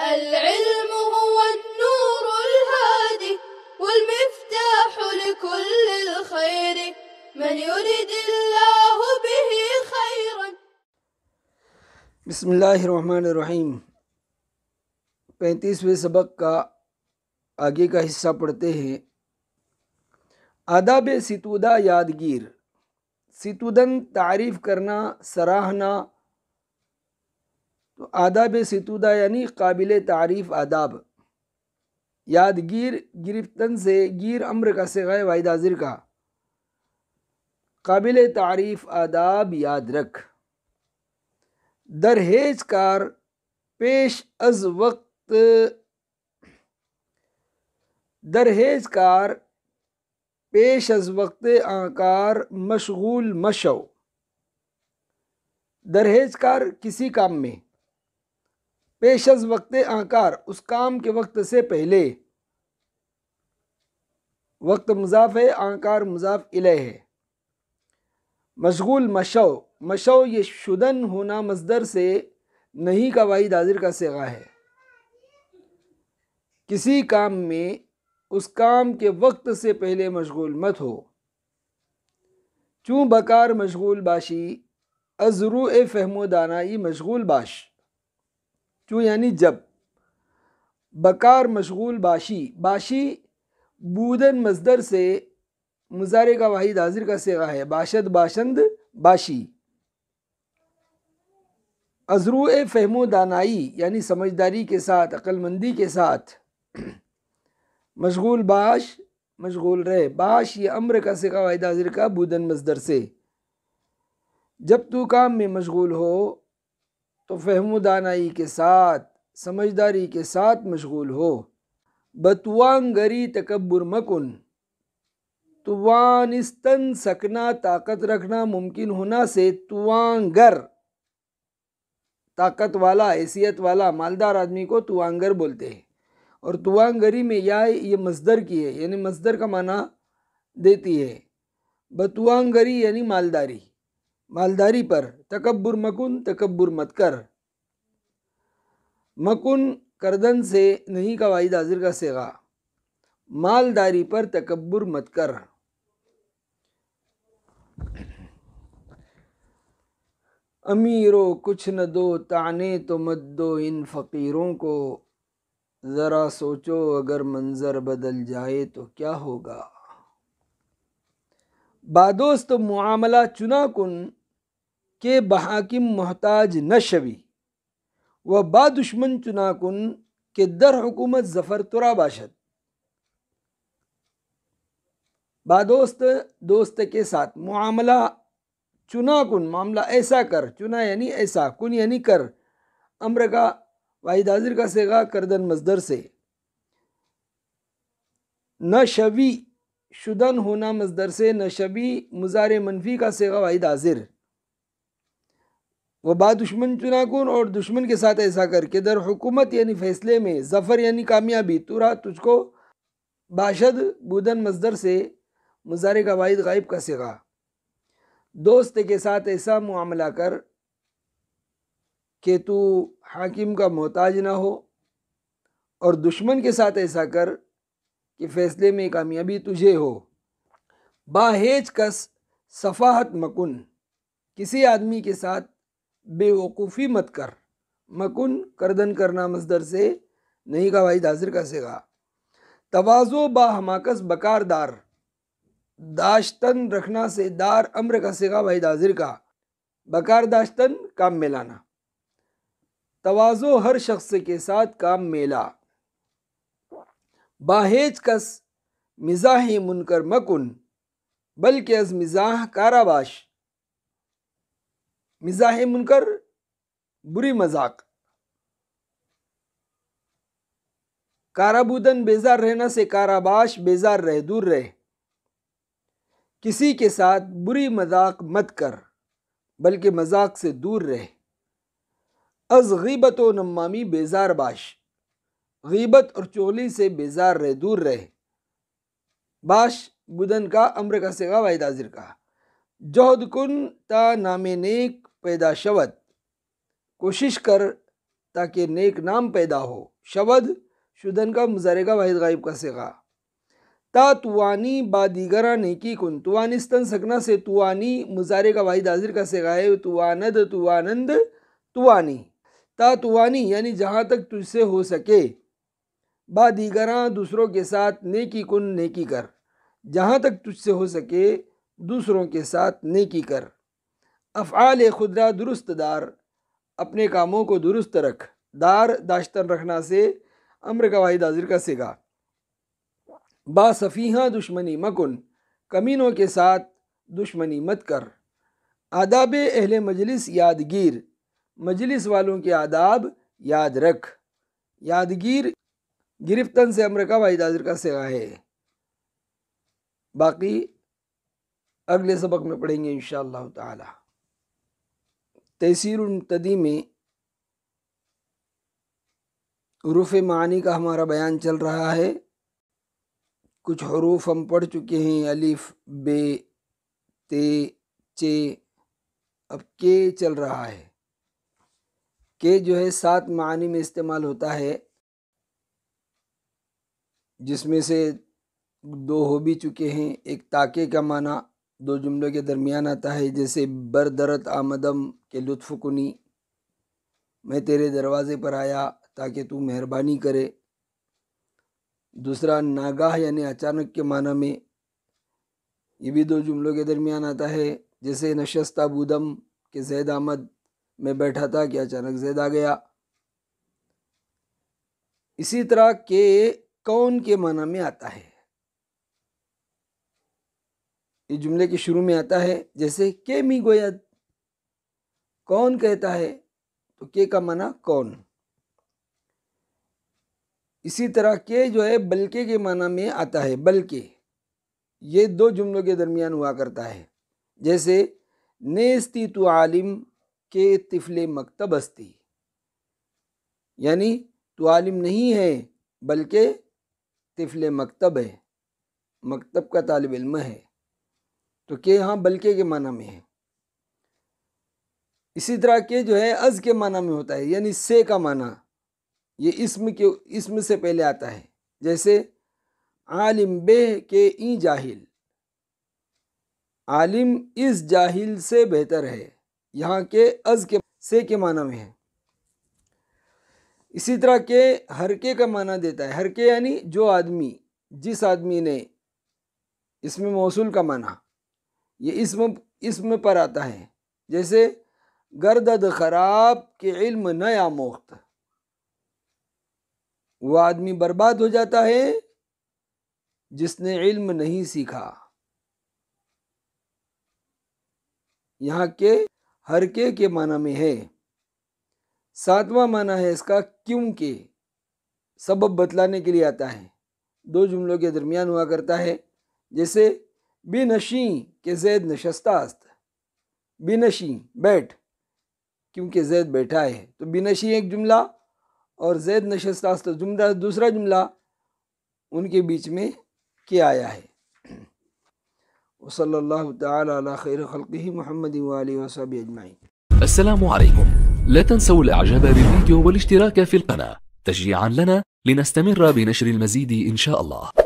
العلم هو النور الهادي والمفتاح لكل الخير من يريد الله به خيرا. بسم اللہ الرحمن الرحیم. 35ویں سبق کا آگے کا حصہ پڑھتے ہیں. آداب ستودہ یادگیر. ستودن تعریف کرنا، سراہنا. تو آداب ستودہ یعنی قابل تعریف آداب. یادگیر گرفتن سے، گیر امر کا صیغہ واحد حاضر کا. قابل تعریف آداب یاد رکھ. درہیج کار پیش از وقت، درہیج کار پیش از وقت آنکار مشغول مشو. درہیج کار کسی کام میں، پیش از وقت آنکار اس کام کے وقت سے پہلے. وقت مضاف ہے، آنکار مضاف الیہ ہے. مشغول مشو، مشو یہ شدن ہونا مصدر سے نہیں کا واحد حاضر کا صیغہ ہے. کسی کام میں اس کام کے وقت سے پہلے مشغول مت ہو. چوں بکار مشغول باشی، از روء فہم و دانائی مشغول باش. چوں یعنی جب، بکار مشغول باشی، باشی بودن مصدر سے مضارع کا واحد حاضر کا صیغہ ہے. باشد باشند باشی. از روء فہم و دانائی یعنی سمجھداری کے ساتھ، عقل مندی کے ساتھ. مشغول باش، مشغول رہ. باش یہ امر کا صیغہ واحد حاضر کا بودن مصدر سے. جب تو کام میں مشغول ہو تو فہم و دانائی کے ساتھ، سمجھداری کے ساتھ مشغول ہو. بتوانگری تکبر مکن. توانستن سکنا، طاقت رکھنا، ممکن ہونا سے توانگر طاقت والا، حیثیت والا، مالدار آدمی کو توانگر بولتے ہیں. اور توانگری میں یہ مصدر کی ہے، یعنی مصدر کا معنی دیتی ہے. بتوانگری یعنی مالداری، مالداری پر. تکبر مکن، تکبر مت کر. مکن کردن سے نہیں کا واحد حاضر کا صیغہ. مالداری پر تکبر مت کر. امیرو کچھ نہ دو، طعنے تو مت دو ان فقیروں کو. ذرا سوچو اگر منظر بدل جائے تو کیا ہوگا. بادوست معاملہ چنا کن کہ بحاکم محتاج نہ شوی. و با دشمن چنا کن کہ در حکومت ظفر ترا باشد. بادوست دوست کے ساتھ، معاملہ چنا کن معاملہ ایسا کر. چنا یعنی ایسا، کن یعنی کر. امر کا واحد حاضر کا صیغہ کردن مصدر سے. نہ شوی شدن ہونا مصدر سے. نہ شوی مضارع منفی کا صیغہ واحد حاضر. وہ با دشمن چنا کن اور دشمن کے ساتھ ایسا کر کہ در حکومت یعنی فیصلے میں، ظفر یعنی کامیابی، تورا تجھ کو، باشد بودن مصدر سے مضارع کا واحد غائب کا صیغہ. دوست کے ساتھ ایسا معاملہ کر کہ تو حاکم کا محتاج نہ ہو، اور دشمن کے ساتھ ایسا کر کہ فیصلے میں کامیابی تجھے ہو. باہیج کس صفاحت مکن. کسی آدمی کے ساتھ بے وقوفی مت کر. مکن کردن کرنا مصدر سے نہیں کا واحد حاضر کا صیغہ. تواضع با حماقت بکار دار. داشتن رکھنا سے دار امر کا صیغہ واحد حاضر کا. بکار داشتن کام میں لانا. تواضع ہر شخص کے ساتھ کام میں لا. باہیج کس مزاح منکر مکن بلکہ از مزاح کارا باش. مزاح منکر بری مذاق. کارا بودن بیزار رہنا سے کارا باش بیزار رہ، دور رہ. کسی کے ساتھ بری مذاق مت کر بلکہ مذاق سے دور رہ. از غیبت و نمامی بیزار باش. غیبت اور چغلی سے بیزار رہ، دور رہ. باش بودن کا امر کا صیغہ واحد حاضر کا. جہد کن تا نام نیک پیدا شود. کوشش کر تاکہ نیک نام پیدا ہو. شود شدن کا مضارع کا واحد غائب کا صیغہ. تا توانی با دیگرہ نیکی کن. توانستن سکنا سے توانی مضارع کا واحد حاضر کا صیغہ ہے. تواند توانند توانی. تا توانی یعنی جہاں تک تجھ سے ہو سکے. با دیگراں دوسروں کے ساتھ. نیکی کن نیکی کر. جہاں تک تجھ سے ہو سکے دوسروں کے ساتھ نیکی کر. افعال خود را درست دار. اپنے کاموں کو درست رکھ. دار داشتن رکھنا سے امر کا واحد حاضر کا صیغہ. با صفیحہ دشمنی مکن. کمینوں کے ساتھ دشمنی مت کر. آداب اہل مجلس یادگیر. مجلس والوں کے آداب یاد رکھ. یادگیر گرفتن سے امر کا واحد حاضر کا صیغہ ہے. باقی اگلے سبق میں پڑھیں گے انشاءاللہ تعالی. تیسیر المنتدی میں حروف معانی کا ہمارا بیان چل رہا ہے. کچھ حروف ہم پڑھ چکے ہیں. الف بے تے چے. اب کے چل رہا ہے. کے جو ہے 7 معانی میں استعمال ہوتا ہے، جس میں سے 2 ہو بھی چکے ہیں. ایک تاکے کا معنی 2 جملوں کے درمیان آتا ہے، جیسے بردرت آمدم کے لطف کنی. میں تیرے دروازے پر آیا تاکہ تو مہربانی کرے. دوسرا ناگاہ یعنی اچانک کے معنی میں، یہ بھی 2 جملوں کے درمیان آتا ہے، جیسے نشستہ بودم کہ زید آمد. میں بیٹھا تھا کہ اچانک زید آ گیا. اسی طرح کہ کون کے معنی میں آتا ہے. یہ جملے کے شروع میں آتا ہے، جیسے کہ می گوید. کون کہتا ہے تو کہ کا معنی کون. اسی طرح کہ جو ہے بلکہ کے معنی میں آتا ہے. بلکہ یہ 2 جملوں کے درمیان ہوا کرتا ہے، جیسے نیستی تو عالم کے طفل مکتب استی. یعنی تو عالم نہیں ہے بلکہ طفل مکتب ہے، مکتب کا طالب علم ہے. تو کہ یہاں بلکہ کے معنی میں ہے. اسی طرح کہ جو ہے از کے معنی میں ہوتا ہے، یعنی سے کا معنی. یہ اسم سے پہلے آتا ہے، جیسے عالم بے کہ این جاہل. عالم اس جاہل سے بہتر ہے. یہاں کے از کے سے کے معنی میں ہے. اسی طرح کہ ہرکے کا معنی دیتا ہے. ہرکے یعنی جو آدمی، جس آدمی نے. اسم موصول کا معنی یہ اسم پر آتا ہے، جیسے گردد خراب کے علم نہ آموخت. وہ آدمی برباد ہو جاتا ہے جس نے علم نہیں سیکھا. یہاں کے ہرکے کے معنی میں ہے. 7واں معنی ہے اس کا کیونکہ. سبب بتلانے کے لیے آتا ہے، 2 جملوں کے درمیان ہوا کرتا ہے، جیسے بنشیں کہ زید نشستہ است. بنشیں بیٹھ، کیونکہ زید بیٹھا ہے. تو بنشیں ایک جملہ اور زید نشستہ است جملہ دوسرا جملہ، ان کے بیچ میں کیا آیا ہے. وصلی اللہ تعالی علی خیر خلقہ محمد وآلہ وصحبہ اجمعین. السلام عليكم. لا تنسوا الاعجاب بالفيديو والاشتراك في القناة تشجيعا لنا لنستمر بنشر المزيد إن شاء الله.